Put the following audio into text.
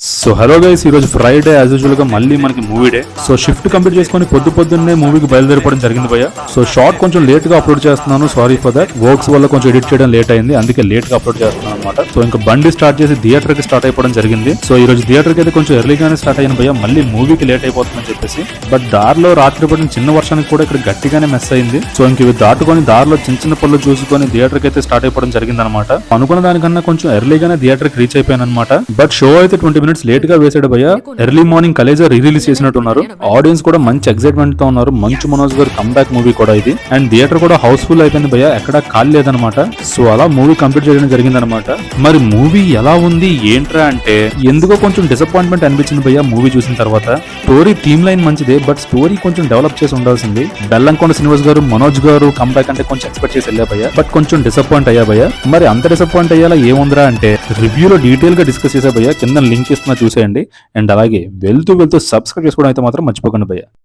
So hello guys, ఈ రోజు Friday as usual గా మళ్ళీ మనకి movie day. So shift complete చేసుకొని పొద్దున్నే మూవీకి బయలుదేరిపోవడం జరిగింది భయ్య. సో షార్ట్ కొంచెం లేట్ గా అప్లోడ్ చేస్తున్నాను, సారీ ఫర్ దట్. వర్క్స్ వల్ల కొంచెం ఎడిట్ చేయడం లేట్ అయింది, అందుకే లేట్ గా అప్లోడ్ చేస్తున్నాను అనమాట. సో ఇంకా బండి స్టార్ట్ చేసి థియేటర్ కి స్టార్ట్ అయిపోవడం జరిగింది. సో ఈ రోజు థియేటర్ కి అయితే కొంచెం ఎర్లీగానే స్టార్ట్ అయింది భయ్య, మళ్ళీ మూవీకి లేట్ అయిపోతుందని చెప్పేసి. బట్ దారిలో రాత్రి పడిన చిన్న వర్షానికి కూడా ఇక్కడ గట్టిగానే మెస్ అయింది. సో ఇంక ఇవి దాటుకొని దారిలో చిన్న పళ్ళు చూసుకొని థియేటర్ కి అయితే స్టార్ట్ అయిపోవడం జరిగింది అనమాట. అనుకున్న దానికన్నా కొంచెం ఎర్లీగానే థియేటర్ కి రీచ్ అయిపోయాను అనమాట. బట్ షో అయితే 20 minutes లేట్ గా వేసాడు భయ్య. ఎర్లీ మార్నింగ్ కలేజా రిలీజ్ చేసినట్టు ఉన్నారు. ఆడియన్స్ కూడా మంచి ఎక్సైట్మెంట్ తో ఉన్నారు. మంచు మనోజ్ గారు కంబ్యాక్ మూవీ కూడా ఇది. అండ్ థియేటర్ కూడా హౌస్ఫుల్ అయిపోయింది భయ్య, ఎక్కడా ఖాళీ లేదనమాట. సో అలా మూవీ కంప్లీట్ చేయడం జరిగింది అనమాట. మరి మూవీ ఎలా ఉంది ఏంట్రా అంటే ఎందుకో కొంచెం డిసప్పాయింట్మెంట్ అనిపించింది భయ్య మూవీ చూసిన తర్వాత. స్టోరీ థీమ్ లైన్ మంచిదే, బట్ స్టోరీ కొంచెం డెవలప్ చేసి ఉండాల్సింది. బెల్లంకొండ శ్రీనివాస్ గారు, మనోజ్ గారు కంబ్యాక్ అంటే కొంచెం ఎక్స్పెక్ట్ చేసి వెళ్ళా భయ్య, బట్ కొంచెం డిసప్పాయింట్ అయ్యా భయ్య. మరి అంత డిసప్పాయింట్ అయ్యేలా ఏముందిరా అంటే రివ్యూలో డీటెయిల్ గా డిస్కస్ చేసా భయ్య, కింద లింక్ ఇస్తున్నా చూసేయండి. అండ్ అలాగే వెళ్తూ సబ్స్క్రైబ్ చేసుకోవడం అయితే మాత్రం మర్చిపోకండి భయ్య.